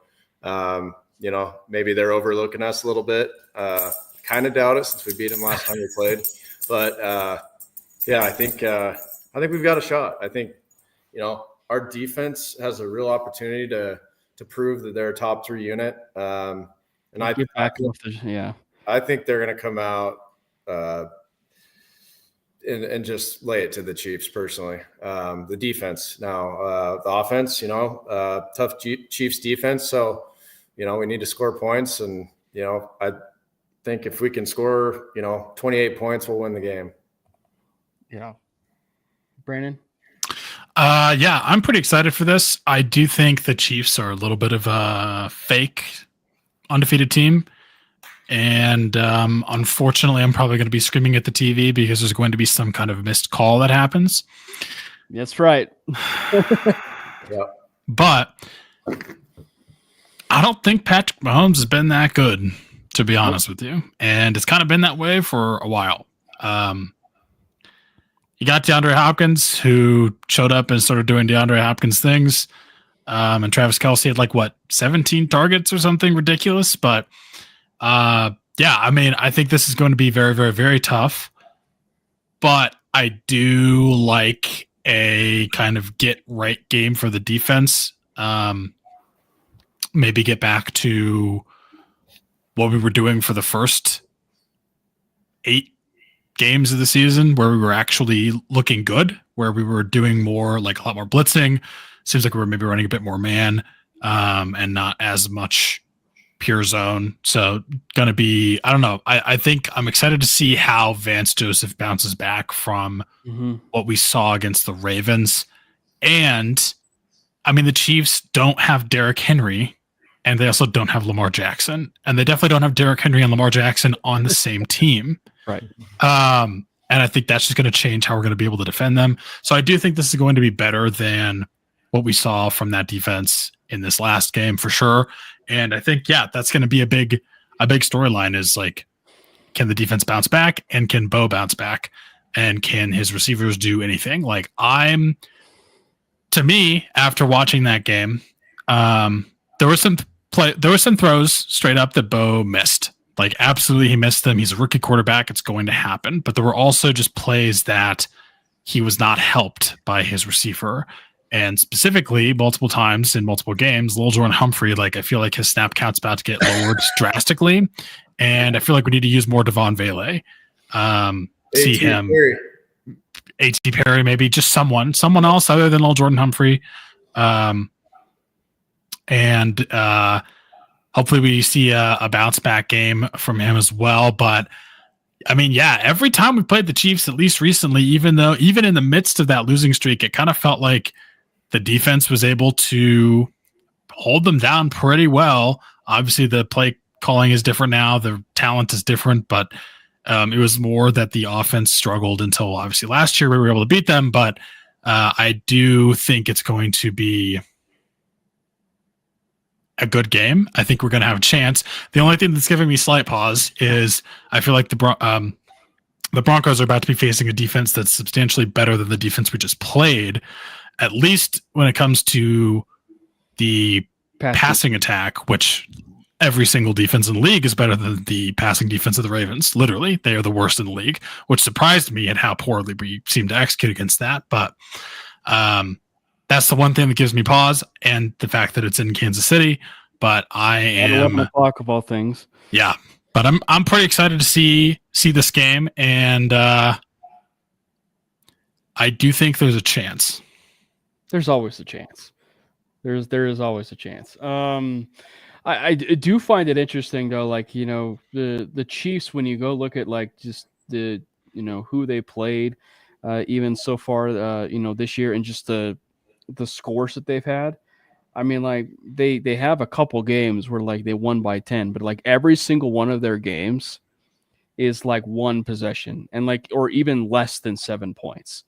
D: maybe they're overlooking us a little bit. Kind of doubt it since we beat them last time we played. But I think we've got a shot. I think our defense has a real opportunity to prove that they're a top 3 unit. I think they're going to come out and just lay it to the Chiefs personally. The defense now, the offense, tough Chiefs defense. So, we need to score points, and, I think if we can score, 28 points, we'll win the game.
B: Yeah. Brandon?
C: I'm pretty excited for this. I do think the Chiefs are a little bit of a fake undefeated team. And unfortunately, I'm probably going to be screaming at the TV because there's going to be some kind of missed call that happens.
B: That's right.
D: Yeah.
C: But I don't think Patrick Mahomes has been that good, to be honest with you. And it's kind of been that way for a while. You got DeAndre Hopkins, who showed up and started doing DeAndre Hopkins things. And Travis Kelce had 17 targets or something ridiculous. But I think this is going to be very, very, very tough. But I do like a kind of get right game for the defense. Maybe get back to what we were doing for the first 8 games of the season, where we were actually looking good, where we were doing more, a lot more blitzing. Seems like we were maybe running a bit more man and not as much pure zone. So gonna be, I don't know. I think I'm excited to see how Vance Joseph bounces back from what we saw against the Ravens. And the Chiefs don't have Derrick Henry, and they also don't have Lamar Jackson, and they definitely don't have Derrick Henry and Lamar Jackson on the same team.
B: Right.
C: And I think that's just going to change how we're going to be able to defend them. So I do think this is going to be better than what we saw from that defense in this last game for sure. And I think, that's going to be a big storyline is like, can the defense bounce back and can Bo bounce back and can his receivers do anything? Like to me, after watching that game, there were some throws straight up that Bo missed. Like absolutely he missed them. He's a rookie quarterback. It's going to happen. But there were also just plays that he was not helped by his receiver. And specifically, multiple times in multiple games, Lil Jordan Humphrey, like I feel like his snap count's about to get lowered drastically. And I feel like we need to use more Devon Vele. See him. Perry. A.T. Perry, maybe just someone else other than Lil Jordan Humphrey. And hopefully we see a bounce back game from him as well. But I mean, every time we played the Chiefs, at least recently, even in the midst of that losing streak, it kind of felt like the defense was able to hold them down pretty well. Obviously, the play calling is different now. The talent is different, but it was more that the offense struggled until obviously last year we were able to beat them. But I do think it's going to be a good game. I think we're going to have a chance. The only thing that's giving me slight pause is I feel like the Broncos are about to be facing a defense that's substantially better than the defense we just played, at least when it comes to the passing attack, which every single defense in the league is better than the passing defense of the Ravens. Literally, they are the worst in the league, which surprised me at how poorly we seem to execute against that. But that's the one thing that gives me pause, and the fact that it's in Kansas City. But I am
B: 11 o'clock of all things.
C: Yeah, but I'm pretty excited to see this game, and I do think there's a chance.
B: There's always a chance. There is always a chance. I do find it interesting though, like, you know, the Chiefs, when you go look at like just the, you know, who they played, even so far, you know, this year, and just the scores that they've had. I mean, like they have a couple games where like they won by 10, but like every single one of their games is like one possession and like, or even less than 7 points,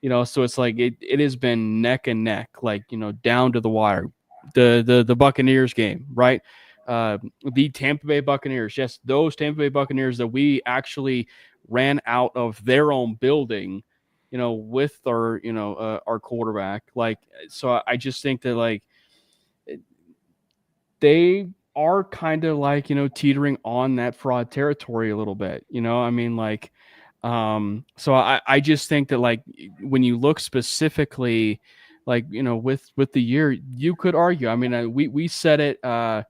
B: you know? So it's like, it has been neck and neck, like, you know, down to the wire. The Buccaneers game, right? The Tampa Bay Buccaneers. Yes, those Tampa Bay Buccaneers that we actually ran out of their own building, you know, with our, you know, our quarterback. Like, so I just think that like they are kind of like, you know, teetering on that fraud territory a little bit, you know? I mean, like, so I just think that like when you look specifically, like, you know, with the year, you could argue. I mean, we said it. You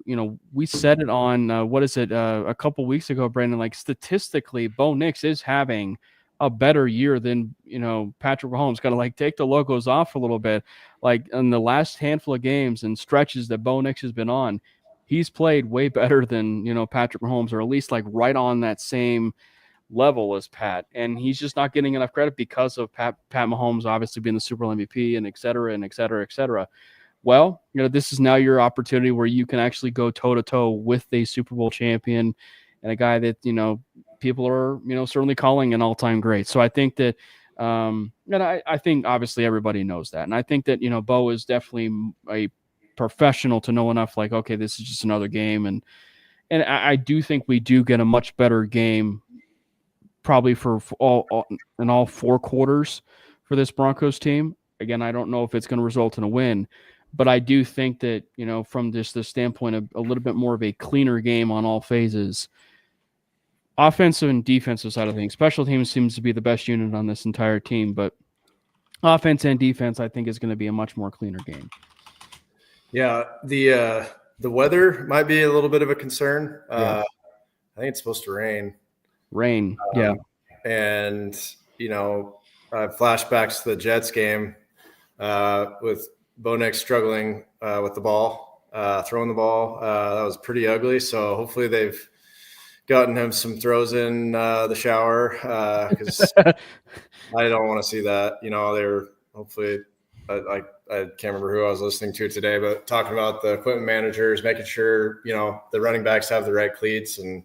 B: know, we said it on what is it? A couple weeks ago, Brandon. Like statistically, Bo Nix is having a better year than, you know, Patrick Mahomes. Got to like take the logos off a little bit. Like in the last handful of games and stretches that Bo Nix has been on, he's played way better than, you know, Patrick Mahomes, or at least like right on that same level as Pat, and he's just not getting enough credit because of Pat Mahomes obviously being the Super Bowl MVP and et cetera, et cetera. Well, you know, this is now your opportunity where you can actually go toe to toe with a Super Bowl champion and a guy that, you know, people are, you know, certainly calling an all-time great. So I think that, and I think obviously everybody knows that, and I think that, you know, Bo is definitely a professional to know enough. Like, okay, this is just another game, and I do think we do get a much better game. Probably for all 4 quarters for this Broncos team. Again, I don't know if it's going to result in a win, but I do think that, you know, from just the standpoint of a little bit more of a cleaner game on all phases, offensive and defensive side of things. Special teams seems to be the best unit on this entire team, but offense and defense, I think, is going to be a much more cleaner game.
D: Yeah, the weather might be a little bit of a concern.
B: Yeah.
D: I think it's supposed to rain.
B: Yeah.
D: And, you know, flashbacks to the Jets game with Bo Nix struggling with the ball, throwing the ball. That was pretty ugly. So hopefully they've gotten him some throws in the shower because I don't want to see that. You know, they're hopefully I can't remember who I was listening to today, but talking about the equipment managers, making sure, you know, the running backs have the right cleats, and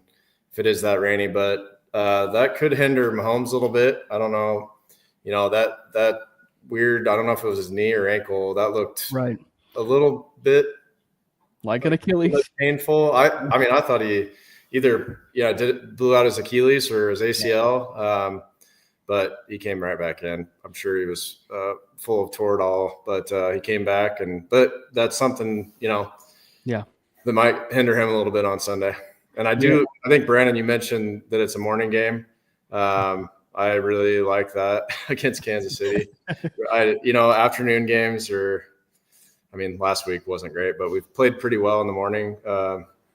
D: if it is that rainy, but that could hinder Mahomes a little bit. I don't know. You know, that weird. I don't know if it was his knee or ankle. That looked
B: right
D: a little bit
B: like an Achilles.
D: Painful. I mean, I thought he either blew out his Achilles or his ACL, but he came right back in. I'm sure he was full of Toradol, but he came back, but that's something that might hinder him a little bit on Sunday. And I think Brandon, you mentioned that it's a morning game. I really like that against Kansas City. Afternoon games last week wasn't great, but we've played pretty well in the morning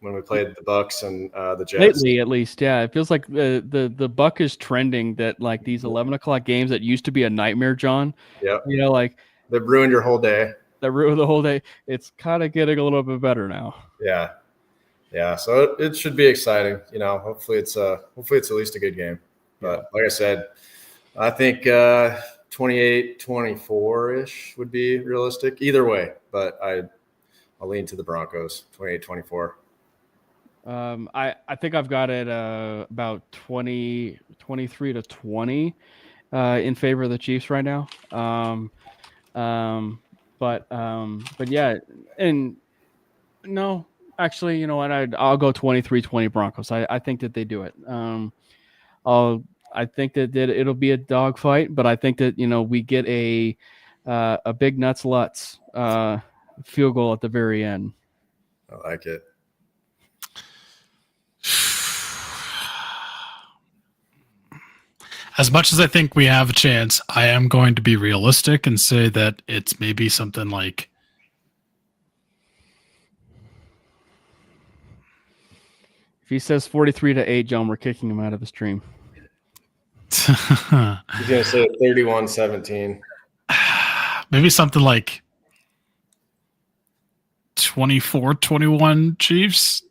D: when we played the Bucks and the Jets.
B: Lately, at least, yeah. It feels like the buck is trending that like these 11 o'clock games that used to be a nightmare, John.
D: Yeah.
B: Like
D: that ruined your whole day.
B: That ruined the whole day. It's kind of getting a little bit better now.
D: Yeah. Yeah. So it should be exciting. Hopefully it's at least a good game. But like I said, I think 28-24-ish would be realistic either way, but I'll lean to the Broncos 28-24.
B: I think I've got it about 23-20 in favor of the Chiefs right now. But yeah, and no, actually, you know what? I'll go 23-20 Broncos. I think that they do it. I think that it'll be a dogfight, but I think that we get a big nuts Lutz field goal at the very end.
D: I like it.
C: As much as I think we have a chance, I am going to be realistic and say that it's maybe something like
B: if he says 43-8, John, we're kicking him out of the stream.
D: He's going to say 31-17.
C: Maybe something like 24-21 Chiefs.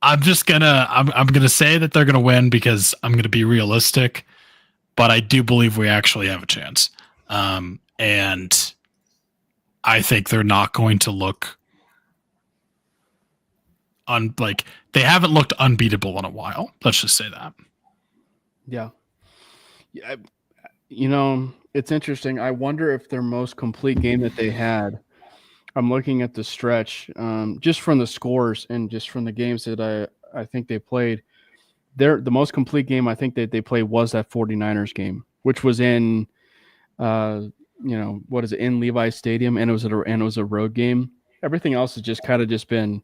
C: I'm gonna say that they're gonna win because I'm gonna be realistic, but I do believe we actually have a chance. And I think they're not going to look they haven't looked unbeatable in a while. Let's just say that.
B: Yeah. It's interesting. I wonder if their most complete game that they had, I'm looking at the stretch, just from the scores and just from the games that I think they played. The most complete game I think that they played was that 49ers game, which was in, in Levi's Stadium, and it was a road game. Everything else has just kind of been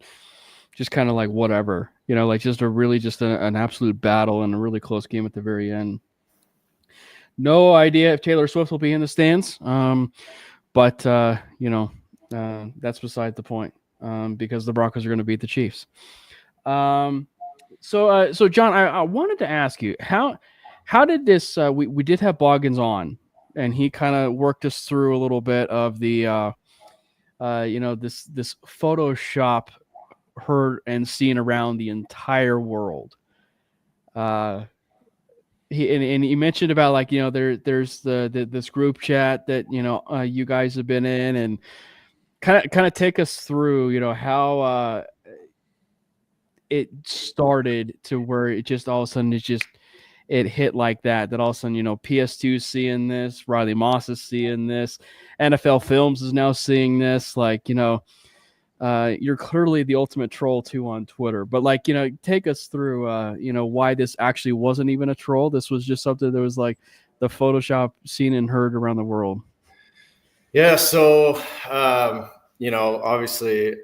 B: like whatever, just an absolute battle and a really close game at the very end. No idea if Taylor Swift will be in the stands, but that's beside the point, because the Broncos are going to beat the Chiefs. So John, I wanted to ask you how did this? We did have Boggins on, and he kind of worked us through a little bit of the, this Photoshop heard and seen around the entire world. He mentioned about there's this group chat that you guys have been in, and kind of take us through how it started to where it just all of a sudden it hit like that all of a sudden PS2 is seeing this, Riley Moss is seeing this, NFL Films is now seeing this, you're clearly the ultimate troll too on Twitter, but take us through why this actually wasn't even a troll. This was just something that was the Photoshop seen and heard around the world.
D: Yeah, so obviously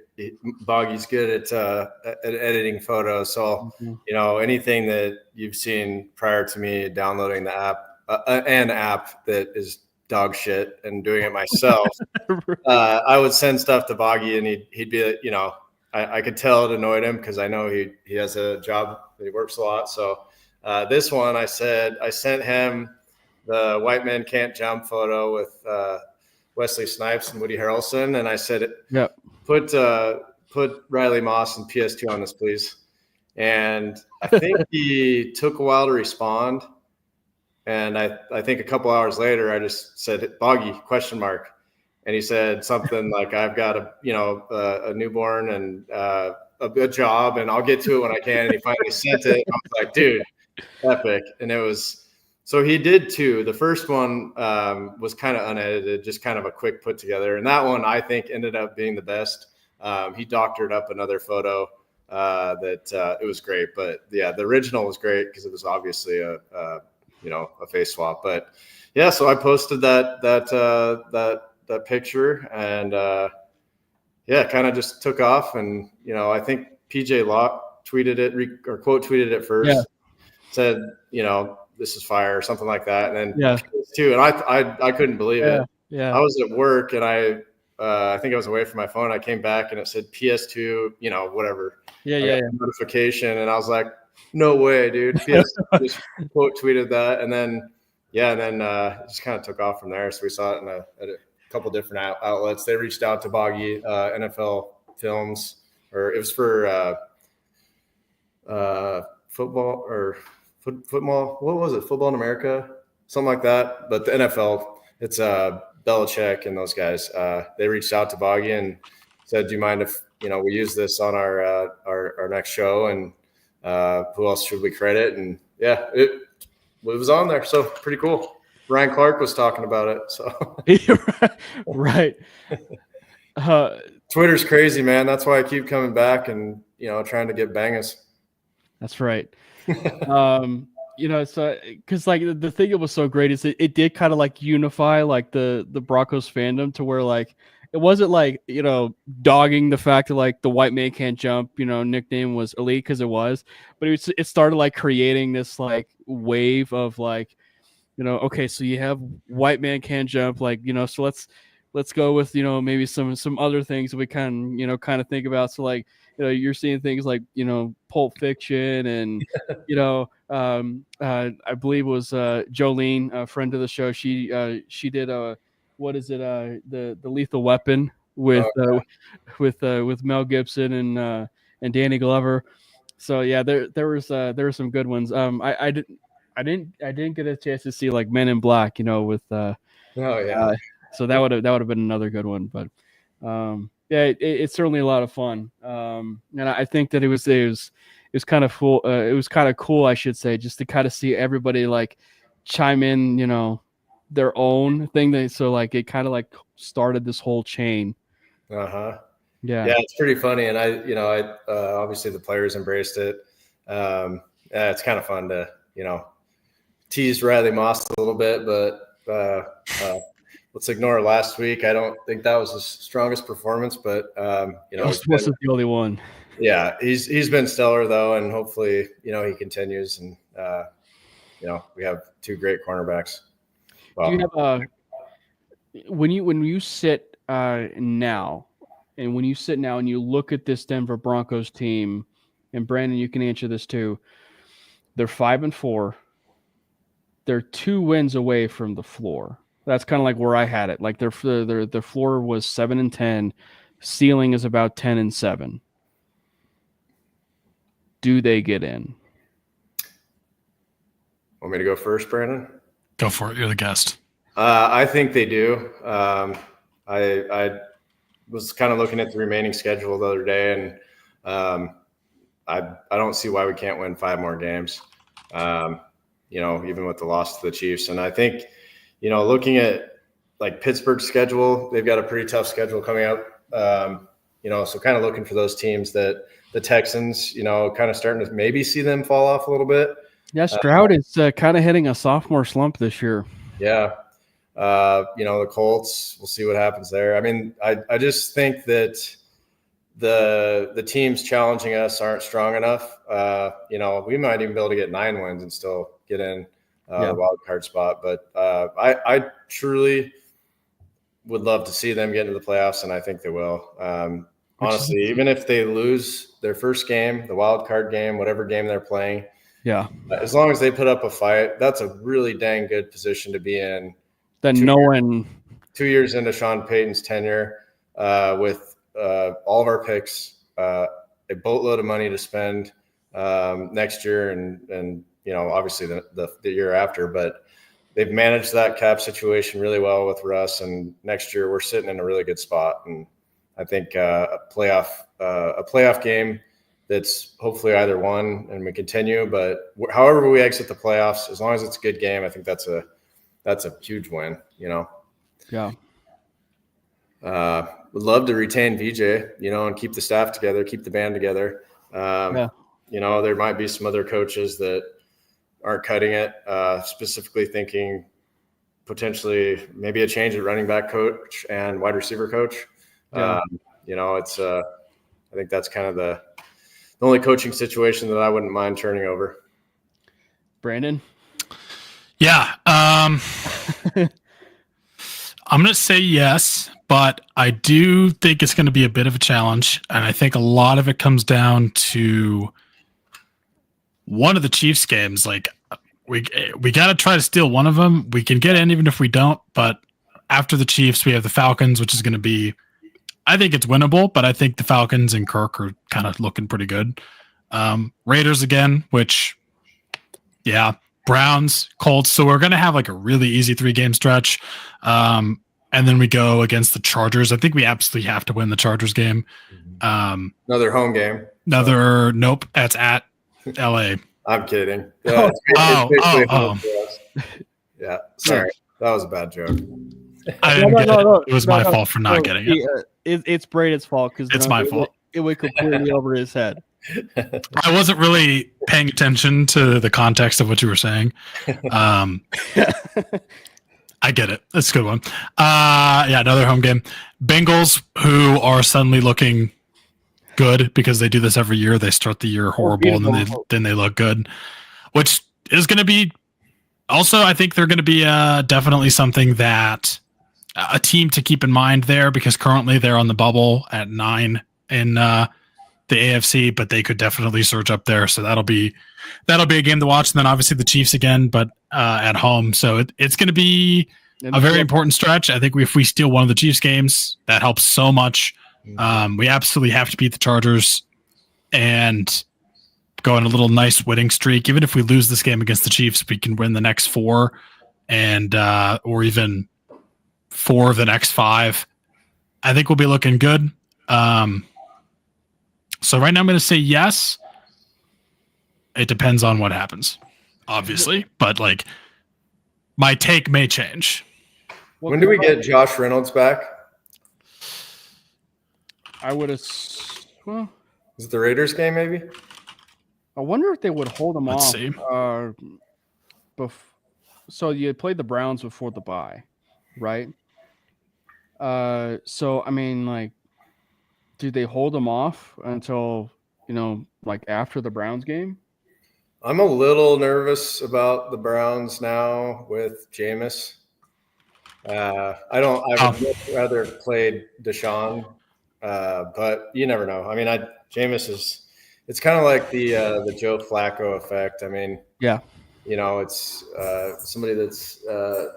D: Boggy's good at editing photos. So anything that you've seen prior to me downloading the app, an app that is dog shit, and doing it myself, I would send stuff to Boggy, and he'd be I could tell it annoyed him because I know he has a job that he works a lot. So this one I sent him the White Men Can't Jump photo with Wesley Snipes and Woody Harrelson, and I said,
B: "Yep,
D: put Riley Moss and PS2 on this, please." And I think he took a while to respond, and I think a couple hours later I just said, "Boggy?" ? And he said something like, "I've got a newborn and a good job, and I'll get to it when I can." And he finally sent it. I was like, "Dude, epic!" And it was So he did two. The first one was kind of unedited, just kind of a quick put together. And that one I think ended up being the best. He doctored up another photo that it was great. But yeah, the original was great because it was obviously a face swap. But yeah, so I posted that picture and yeah, kind of just took off. And, I think PJ Locke tweeted it or quote tweeted it first, said, this is fire or something like that. And then PS2, and I couldn't believe it.
B: Yeah.
D: I was at work and I think I was away from my phone. I came back and it said PS2, whatever.
B: Yeah.
D: Notification. And I was like, no way, dude. PS2 just quote tweeted that. And then, it just kind of took off from there. So we saw it at a couple different outlets. They reached out to Boggy, NFL Films, or it was for football or football. What was it? Football in America, something like that. But the NFL, it's Belichick and those guys. They reached out to Boggy and said, "Do you mind if we use this on our next show?" And who else should we credit? And yeah, it was on there, so pretty cool. Ryan Clark was talking about it, so
B: right.
D: Twitter's crazy, man. That's why I keep coming back and trying to get bangers.
B: That's right. So because like the thing that was so great is it did kind of like unify like the Broncos fandom to where like it wasn't like dogging the fact that like the white man can't jump nickname was elite because it was, but it started like creating this like wave of like okay, so you have white man can't jump, like so let's go with maybe some other things that we kind of think about. So like you're seeing things like Pulp Fiction and I believe it was Jolene, a friend of the show. She did what is it the Lethal Weapon with Mel Gibson and Danny Glover. So yeah, there were some good ones. I didn't get a chance to see like Men in Black, with so that would have been another good one. But it's certainly a lot of fun. And I think that it was kind of cool. It was kind of cool, I should say, just to kind of see everybody like chime in, their own thing. So like it kind of like started this whole chain.
D: Yeah,
B: it's
D: pretty funny. And I obviously the players embraced it. It's kind of fun to tease Riley Moss a little bit, but let's ignore last week. I don't think that was his strongest performance, but
B: this wasn't the only one.
D: Yeah, he's been stellar though, and hopefully he continues. And we have two great cornerbacks. Wow.
B: Do you have when you sit now, and when you sit now and you look at this Denver Broncos team, and Brandon, you can answer this too. They're 5-4. They're 2 wins away from the floor. That's kind of like where I had it. Like their floor was 7-10, ceiling is about 10-7. Do they get in?
D: Want me to go first, Brandon?
C: Go for it. You're the guest.
D: I think they do. I was kind of looking at the remaining schedule the other day, and I don't see why we can't win 5 more games. Even with the loss to the Chiefs. And I think, looking at like Pittsburgh's schedule, they've got a pretty tough schedule coming up. So kind of looking for those teams that the Texans, kind of starting to maybe see them fall off a little bit.
B: Yeah, Stroud is kind of hitting a sophomore slump this year.
D: Yeah. The Colts, we'll see what happens there. I mean, I just think that the teams challenging us aren't strong enough. We might even be able to get 9 wins and still get in the wild card spot. But I truly would love to see them get into the playoffs, and I think they will. Honestly, even if they lose their first game, the wild card game, whatever game they're playing, as long as they put up a fight, that's a really dang good position to be in.
B: Then
D: 2 years into Sean Payton's tenure, with all of our picks, a boatload of money to spend next year, and obviously the year after. But they've managed that cap situation really well with Russ, and next year we're sitting in a really good spot. And I think a playoff game it's hopefully either one and we continue. But however we exit the playoffs, as long as it's a good game, I think that's a huge win.
B: Yeah.
D: Would love to retain VJ, and keep the staff together, keep the band together. There might be some other coaches that aren't cutting it, specifically thinking potentially maybe a change at running back coach and wide receiver coach.
B: Yeah.
D: I think that's kind of the only coaching situation that I wouldn't mind turning over.
B: Brandon?
C: Yeah. I'm going to say yes, but I do think it's going to be a bit of a challenge. And I think a lot of it comes down to one of the Chiefs games. Like, we got to try to steal one of them. We can get in even if we don't. But after the Chiefs, we have the Falcons, which is going to be, I think it's winnable, but I think the Falcons and Kirk are kind of looking pretty good. Raiders again, which, yeah, Browns, Colts. So we're going to have like a really easy 3-game stretch. And then we go against the Chargers. I think we absolutely have to win the Chargers game.
D: Another home game.
C: Nope. That's at LA.
D: I'm kidding. Yeah, yeah. Sorry. That was a bad joke.
C: I didn't get it. It was my fault for not getting it.
B: It's Braden's fault because
C: it's my fault.
B: It went completely over his head.
C: I wasn't really paying attention to the context of what you were saying. I get it. That's a good one. Another home game. Bengals, who are suddenly looking good because they do this every year. They start the year horrible and then they look good, which is going to be also, I think they're going to be definitely something that a team to keep in mind there, because currently they're on the bubble at 9 in the AFC, but they could definitely surge up there. So that'll be a game to watch. And then obviously the Chiefs again, but at home. So it's going to be a very important stretch. I think if we steal one of the Chiefs games, that helps so much. We absolutely have to beat the Chargers and go on a little nice winning streak. Even if we lose this game against the Chiefs, we can win the next 4 and or even 4 of the next 5. I think we'll be looking good. So right now I'm going to say yes. It depends on what happens, obviously, but like my take may change.
D: When do we get Josh Reynolds back?
B: I would have. Well,
D: is it the Raiders game? Maybe.
B: I wonder if they would hold him
C: Let's
B: off.
C: See.
B: So you played the Browns before the bye, right? So I mean, like, do they hold him off until like after the Browns game?
D: I'm a little nervous about the Browns now with Jameis. I would rather play Deshaun, but you never know. I mean, Jameis is. It's kind of like the Joe Flacco effect. I mean,
B: yeah,
D: it's somebody that's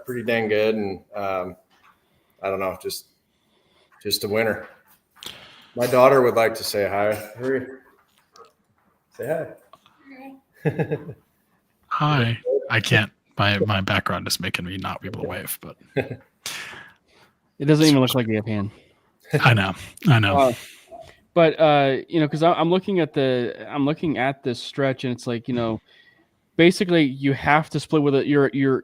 D: pretty dang good, and I don't know, just a winner. My daughter would like to say hi. Hurry, say hi.
C: Hi. I can't. My background is making me not be able to wave, but
B: it doesn't even look like you have hand.
C: I know.
B: But because I'm looking at this stretch, and it's like, basically you have to split with it.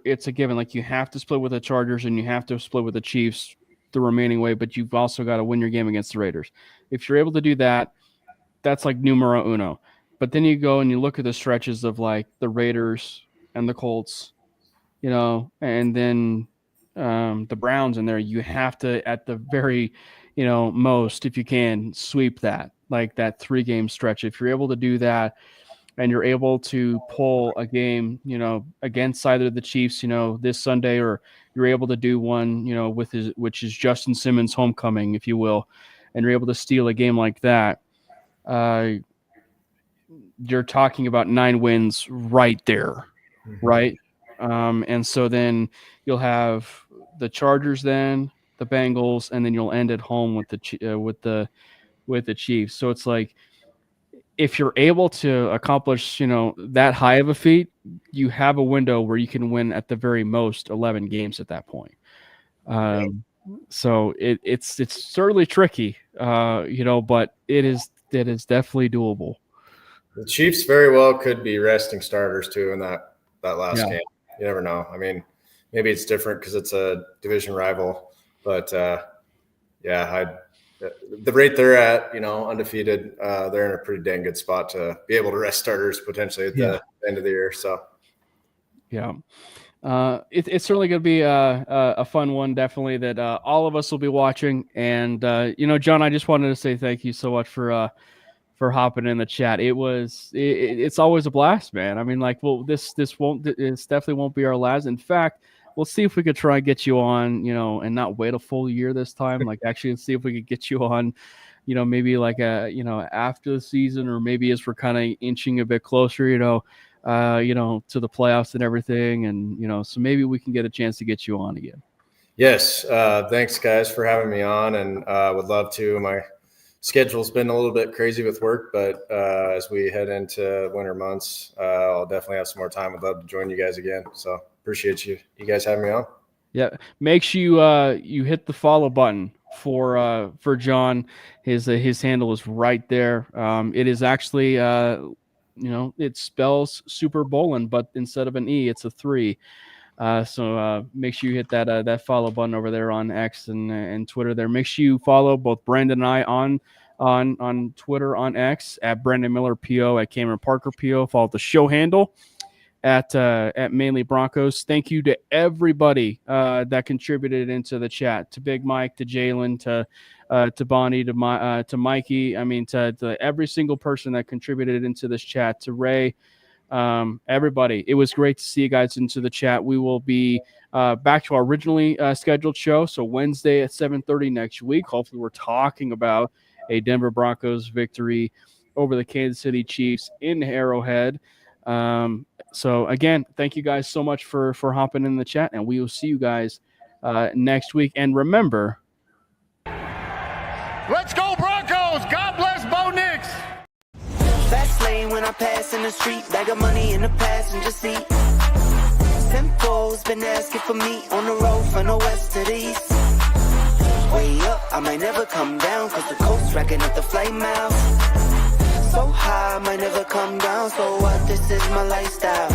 B: It's a given. Like, you have to split with the Chargers and you have to split with the Chiefs the remaining way, but you've also got to win your game against the Raiders. If you're able to do that, that's like numero uno. But then you go and you look at the stretches of like the Raiders and the Colts, and then the Browns in there. You have to, at the very most, if you can, sweep that 3-game stretch. If you're able to do that and you're able to pull a game, against either the Chiefs, this Sunday, or you're able to do one, which is Justin Simmons' homecoming, if you will, and you're able to steal a game like that, you're talking about 9 wins right there, right? And so then you'll have the Chargers, then the Bengals, and then you'll end at home with the Chiefs. So it's like, if you're able to accomplish, that high of a feat, you have a window where you can win at the very most 11 games at that point. So it's certainly tricky, but it is definitely doable.
D: The Chiefs very well could be resting starters too in that last game. You never know. I mean, maybe it's different because it's a division rival, but the rate they're at, undefeated, they're in a pretty dang good spot to be able to rest starters potentially at the end of the year. So,
B: yeah. It's certainly going to be a fun one, definitely, that all of us will be watching. And, John, I just wanted to say thank you so much for hopping in the chat. It's always a blast, man. I mean, this definitely won't be our last. In fact, we'll see if we could try and get you on, and not wait a full year this time. Like, actually see if we could get you on, maybe after the season, or maybe as we're kind of inching a bit closer, to the playoffs and everything. And, so maybe we can get a chance to get you on again.
D: Yes. Thanks guys for having me on, and would love to. My schedule's been a little bit crazy with work, but as we head into winter months, I'll definitely have some more time. I'd love to join you guys again. So appreciate you guys having me on. Yeah.
B: Make sure you hit the follow button for John. His handle is right there. It is actually, it spells Super Bowlin', but instead of an E, it's a 3. So make sure you hit that follow button over there on X and Twitter there. Make sure you follow both Brandon and I on Twitter, on X, at Brandon Miller PO, at Cameron Parker PO. Follow the show handle at Manely Broncos. Thank you to everybody that contributed into the chat, to Big Mike, to Jalen, to Bonnie, to Mikey. I mean, to every single person that contributed into this chat, to Ray. Everybody, it was great to see you guys into the chat. We will be back to our originally scheduled show, so Wednesday at 7:30 next week. Hopefully we're talking about a Denver Broncos victory over the Kansas City Chiefs in Arrowhead. So again, thank you guys so much for hopping in the chat, and we will see you guys next week. And remember,
E: let's go Broncos! God bless Bo Nix!
F: Fast lane when I pass in the street, bag of money in the passenger seat. Simcoe's been asking for me on the road from the west to the east. Way up, I might never come down, cause the coast's racking up the flight miles. So high, I might never come down, so what, this is my lifestyle.